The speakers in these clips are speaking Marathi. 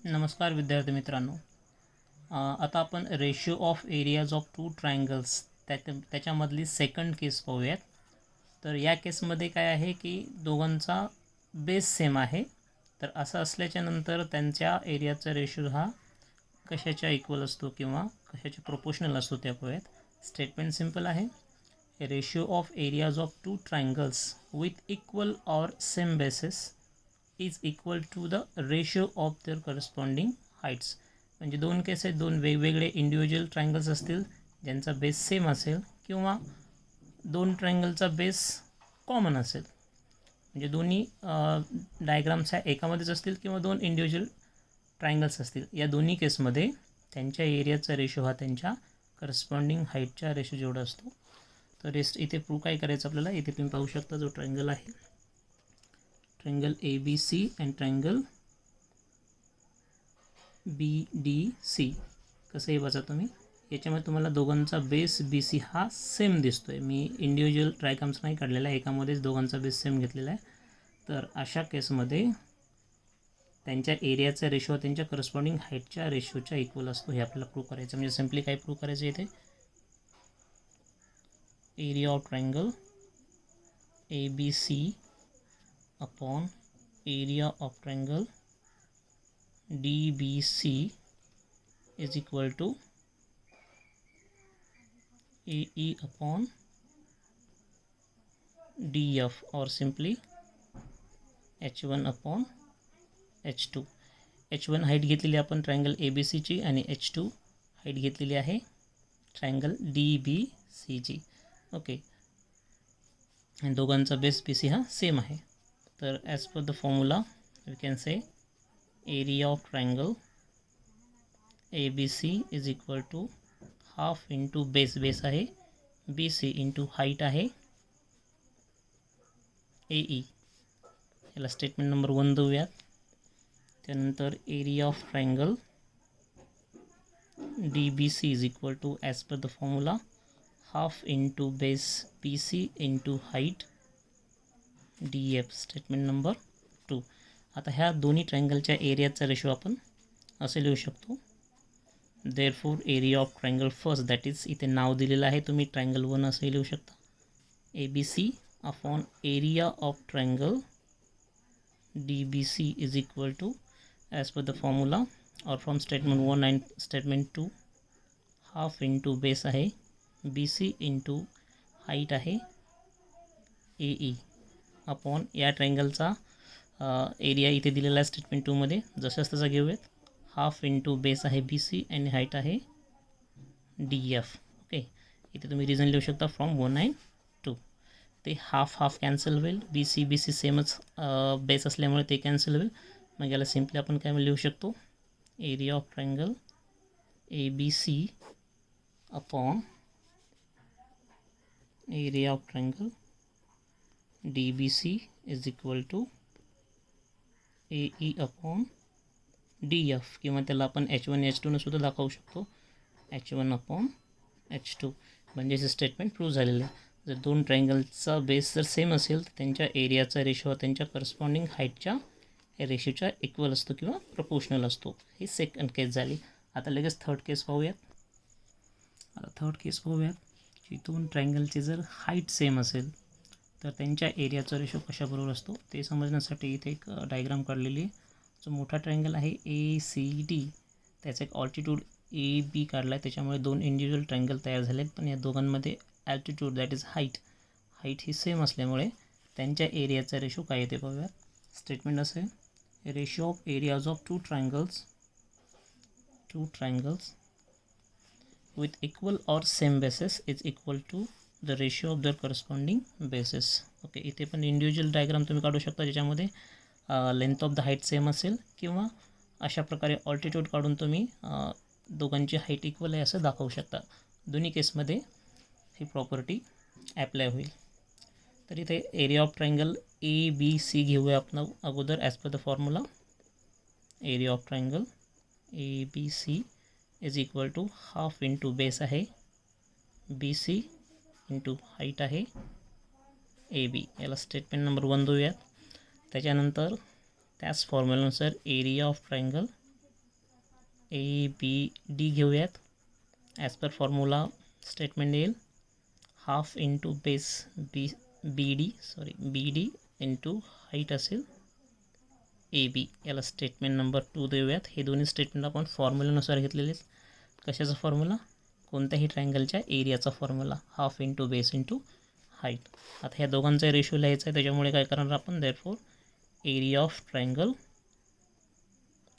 नमस्कार विद्यार्थी मित्रांनो. आता आपण ratio of areas of two triangles त्याच्यामधली सेकंड केस पाहूयात. तर या केसमध्ये काय आहे की दोघांचा बेस सेम आहे. तर असं असल्याच्यानंतर त्यांच्या एरियाचा रेशिओ हा कशाच्या इक्वल असतो किंवा कशाच्या प्रोपोर्शनल असतो ते पाहूयात. स्टेटमेंट सिंपल आहे. Ratio of areas of two triangles with equal or same basis is equal to the ratio of their corresponding heights. म्हणजे दोन केस आहेत, दोन वेगवेगळे इंडिव्हिज्युअल ट्रायंगल्स असतील ज्यांचा बेस सेम असेल किंवा दोन ट्रायंगलचा बेस कॉमन असेल. म्हणजे दोन्ही डायग्राम्स ह्या एकामध्येच असतील किंवा दोन इंडिव्हिज्युअल ट्रायंगल्स असतील. या दोन्ही केसमध्ये त्यांच्या एरियाचा रेशो हा त्यांच्या करस्पॉन्डिंग हाईटच्या रेशो जेवढा असतो. तर रेस्ट इथे प्रूव्ह काय करायचं आपल्याला, इथे तुम्ही पाहू शकता जो ट्रायंगल आहे, triangle ABC and triangle BDC. कसंही बघा तुम्ही, याच्यामध्ये तुम्हाला दोघांचा बेस BC हा सेम दिसतोय. मी इंडिव्हिज्युअल ट्रायग्राम्स नाही काढलेला आहे, एकामध्येच दोघांचा बेस सेम घेतलेला आहे. तर अशा केसमध्ये त्यांच्या एरियाचा रेशो त्यांच्या करस्पॉन्डिंग हाईटच्या रेशोच्या इक्वल असतो. हे आपल्याला प्रूव्ह करायचं. म्हणजे सिम्पली काय प्रूव्ह करायचं इथे, area of triangle ABC upon area of triangle DBC is equal to AE upon DF or simply H1 upon H2. H1 height घेतलेली आपण ट्रायंगल ABC ची आणि H2 हाईट घेतलेली आहे ट्रायंगल DBC ची. ओके, आणि दोघांचा बेस BC हा सेम आहे. तर as per the formula we can say area of triangle ABC is equal to half into base आहे BC इंटू हाईट आहे AE. याला स्टेटमेंट नंबर 1 देऊयात. त्यानंतर area of triangle DBC is equal to as per the formula half into base BC into height DF. Statement number 2. आता ह्या दोन्ही ट्रायंगलच्या एरियाचा रेशो आपण असे लिहू शकतो. Therefore area of triangle first, that is इथे नाव दिलेलं आहे, तुम्ही ट्रायंगल 1 असे लिहू शकता. ABC upon area of triangle DBC is equal to as per the formula और from statement 1 and statement 2 half into base आहे BC इंटू हाईट आहे AE अपॉन या ट्रायंगलचा एरिया इथे दिलेला आहे स्टेटमेंट 2 मध्ये, जसंच तसं घेऊयात. हाफ इंटू बेस आहे BC आणि हाईट आहे DF. ओके, इथे तुम्ही रिझन लिहू शकता फ्रॉम 1 अँड 2. ते हाफ कॅन्सल होईल, BC सेमच बेस असल्यामुळे ते कॅन्सल होईल. मग याला सिम्पली आपण काय लिहू शकतो, area of triangle ABC upon area of triangle DBC is equal to AE upon DF, किंवा त्याला आपण H1 H2 ने सुद्धा दाखवू शकतो, H1 अपॉन H2. म्हणजे हे स्टेटमेंट प्रूव्ह झालेलं आहे. जर दोन ट्रायंगलचा बेस जर सेम असेल तर त्यांच्या एरियाचा रेशो त्यांच्या करस्पॉन्डिंग हाईटच्या रेशोच्या इक्वल असतो किंवा प्रपोर्शनल असतो. ही सेकंड केस झाली. आता लगेच थर्ड केस पाहूयात. थर्ड केस पाहूयात की दोन ट्रायंगलची जर हाईट सेम असेल तर त्यांच्या एरियाचा रेशो कशाबरोबर असतो ते समजण्यासाठी इथे एक डायग्राम काढलेली आहे. जो मोठा ट्रायंगल आहे ACD, त्याचा एक ऑल्टिट्यूड AB काढला आहे, त्याच्यामुळे दोन इंडिव्हिज्युअल ट्रायंगल तयार झाले आहेत. पण या दोघांमध्ये ॲल्टिट्यूड दॅट इज हाईट ही सेम असल्यामुळे त्यांच्या एरियाचा रेशो काय येते पाहूयात. स्टेटमेंट असं आहे, ratio of areas of two triangles with equal or same basis is equal to the ratio of their corresponding basis. Okay, इथे पण इंडिव्हिज्युअल डायग्राम तुम्ही काढू शकता ज्याच्यामध्ये length of the height same असेल, किंवा अशा प्रकारे ऑल्टिट्यूड काढून तुम्ही दोघांची हाईट इक्वल आहे असं दाखवू शकता. दोन्ही केसमध्ये ही प्रॉपर्टी ॲप्लाय होईल. तर इथे एरिया ऑफ ट्रायंगल ABC घेऊया आपण अगोदर as per the formula. Area of triangle ABC is equal to half into base आहे BC इंटू हाईट आहे AB. याला स्टेटमेंट नंबर 1 देऊयात. त्याच्यानंतर त्याच फॉर्म्युलानुसार एरिया ऑफ ट्रायंगल ABD घेऊयात. ॲज पर फॉर्म्युला स्टेटमेंट येईल half into base BD into height असेल AB. याला स्टेटमेंट नंबर 2 देऊयात. हे दोन्ही स्टेटमेंट आपण फॉर्म्युलानुसार घेतलेले. कशाचा फॉर्म्युला? कोणत्याही ट्रायंगलच्या एरियाचा formula half into base into height. आता ह्या दोघांचा रेशो लिहायचा आहे, त्याच्यामुळे काय करणार आपण, therefore area of triangle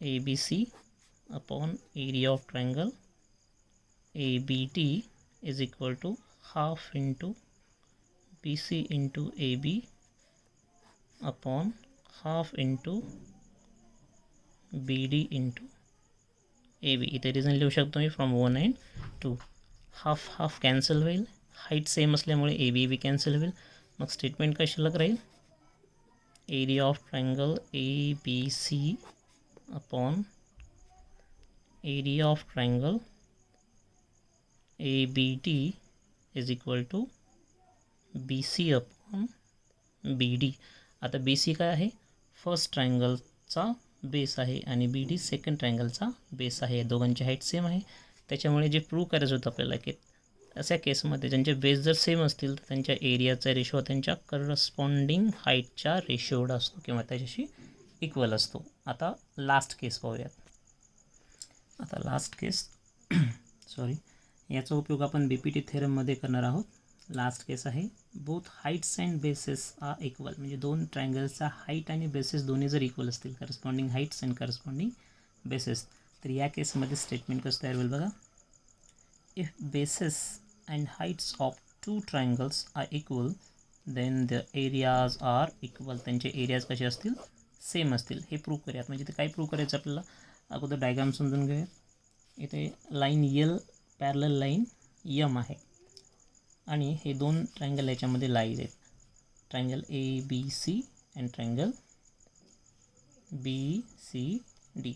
ABC upon area of triangle ABD is equal to half into BC into AB upon half into BD into AB. इथे रिझन लिहू शकतो मी from 1 and 2. Half half cancel होईल, हाईट सेम असल्यामुळे AB कॅन्सल होईल. मग स्टेटमेंट काय शिल्लक राहील, area of triangle ABC upon area of triangle ABD is equal to BC upon BD. आता BC काय आहे, फर्स्ट ट्रायंगलचा बेस आहे आणि BD सेकंड ट्रायंगलचा बेस आहे. दोघांची हाईट सेम आहे, त्याच्यामुळे जे प्रूव्ह करायचं होतं आपल्याला की अशा केसमध्ये ज्यांचे बेस जर सेम असतील तर त्यांच्या एरियाचा रेशो त्यांच्या करस्पॉन्डिंग हाईटच्या रेशो एवढा असतो किंवा त्याच्याशी इक्वल असतो. आता लास्ट केस पाहूयात. आता लास्ट केस याचा उपयोग आपण BPT थेरममध्ये करणार आहोत. लास्ट केस आहे both heights and bases are equal. म्हणजे दोन ट्रायंगल्सचा हाईट आणि बेसेस दोन्ही जर इक्वल असतील, corresponding heights and corresponding bases, तर या केसमध्ये स्टेटमेंट कसं तयार होईल बघा. If bases and heights of two triangles are equal then the areas are equal. त्यांचे एरियाज कसे असतील, सेम असतील. हे प्रूव्ह करूयात. म्हणजे ते काय प्रूव्ह करायचं आपल्याला, अगोदर डायग्राम समजून घेऊया. इथे line L parallel line M आहे आणि हे दोन ट्रायंगल याच्यामध्ये लाईज आहेत, triangle ABC and triangle BCD.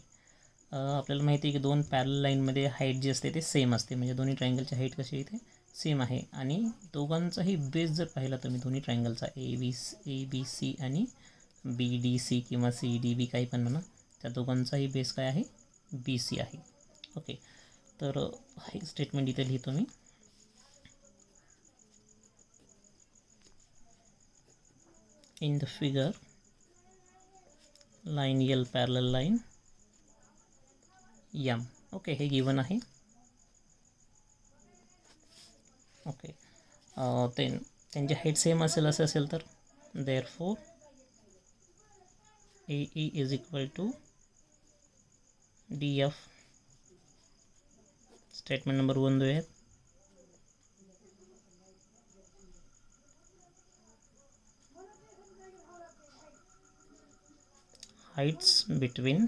आपल्याला माहिती आहे की दोन पॅरलल लाईनमध्ये हाईट जी असते ते सेम असते. म्हणजे दोन्ही ट्रायंगलची हाईट कशी इथे सेम आहे आणि दोघांचाही बेस जर पाहिला तुम्ही दोन्ही ट्रायंगलचा ABC आणि BDC किंवा CDB काही पण म्हणा, त्या दोघांचाही बेस काय आहे, BC आहे. ओके, तर हे स्टेटमेंट इथे लिहितो मी. In the figure, line L parallel line M. Okay, हे गिवन आहे. ओके, त्यांची हाईट सेम असेल असं असेल तर therefore AE is equal to DF. Statement number 1 देऊयात. Heights between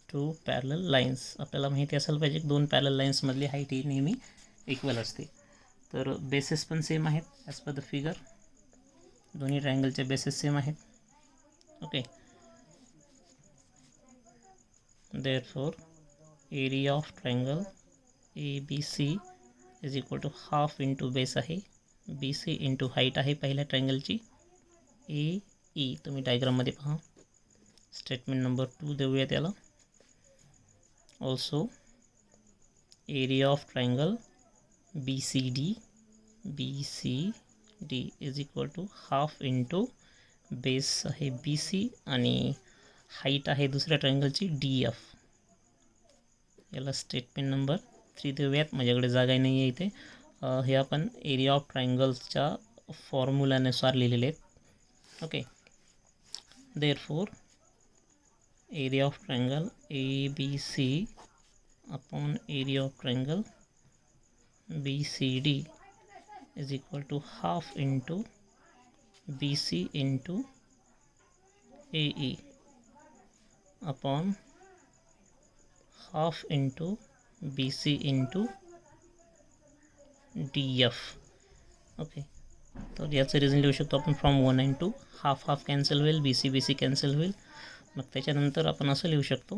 two parallel lines. आपल्याला माहिती असायला पाहिजे की दोन पॅरलल लाईन्समधली हाईट ही नेहमी इक्वल असते. तर बेसेस पण सेम आहेत ॲज पर द फिगर. दोन्ही ट्रायंगलचे बेसेस सेम आहेत. Okay, therefore area of triangle ABC is equal to half into base आहे, BC इंटू हाईट आहे पहिल्या ट्रायंगलची AE. तुम्ही डायग्राममध्ये पहा. स्टेटमेंट नंबर 2 देऊया त्याला. Also area of triangle BCD is equal to half into base आहे BC आणि हाईट आहे दुसऱ्या ट्रायंगलची DF. याला स्टेटमेंट नंबर 3 देऊयात. माझ्याकडे जागा नाही आहे इथे. हे आपण एरिया ऑफ ट्रायंगल्सच्या फॉर्म्युलानुसार लिहिलेले आहेत. Okay, therefore area of triangle ABC upon area of triangle BCD is equal to half into BC into AE upon half into BC into DF. Okay, तर याचं रिझन लिहू शकतो आपण from 1 and 2. Half half cancel होईल, BC कॅन्सल होईल. मग त्याच्यानंतर आपण असं लिहू शकतो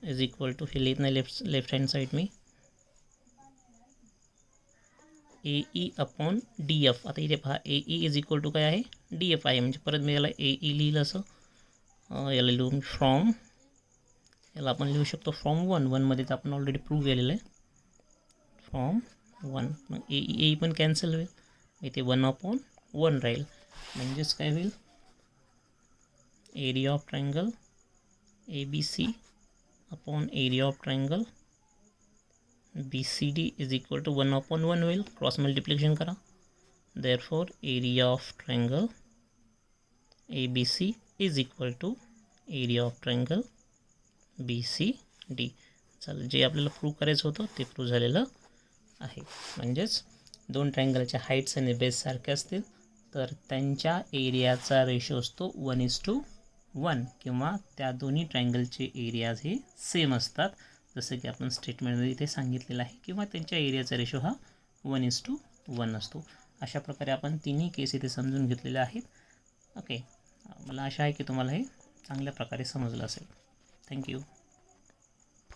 इज इक्वल टू, हे लिहित नाही लेफ्ट हँड साईड मी, AE अपॉन DF. आता इथे पहा AE इज इक्वल टू काय आहे, DF आहे. म्हणजे परत मी याला AE लिहिलं असं, याला लिहून फ्रॉम याला आपण लिहू शकतो फ्रॉम 1. 1मध्ये तर आपण ऑलरेडी प्रूव्ह केलेलं आहे. फ्रॉम 1 मग ए पण कॅन्सल होईल, इथे 1/1 राहील. म्हणजेच काय होईल, area of triangle ABC upon area of triangle BCD is equal to 1/1 होईल. क्रॉस मल्टिप्लिकेशन करा. Therefore area of triangle ABC is equal to area of triangle BCD. चालेल, जे आपल्याला प्रूव्ह करायचं होतं ते प्रूव्ह झालेलं आहे. म्हणजेच दोन ट्रायंगलच्या हाईट्स आणि बेस सारखे असतील तर त्यांच्या एरियाचा रेशो असतो 1:1 किंवा त्या दोन्ही ट्रायंगलचे एरियाज हे सेम असतात, जसं की आपण स्टेटमेंटमध्ये इथे सांगितलेलं आहे, किंवा त्यांच्या एरियाचा रेशो हा 1:1 असतो. अशा प्रकारे आपण तिन्ही केस इथे समजून घेतलेल्या आहेत. ओके, मला आशा आहे की तुम्हाला हे चांगल्या प्रकारे समजलं असेल. थँक्यू.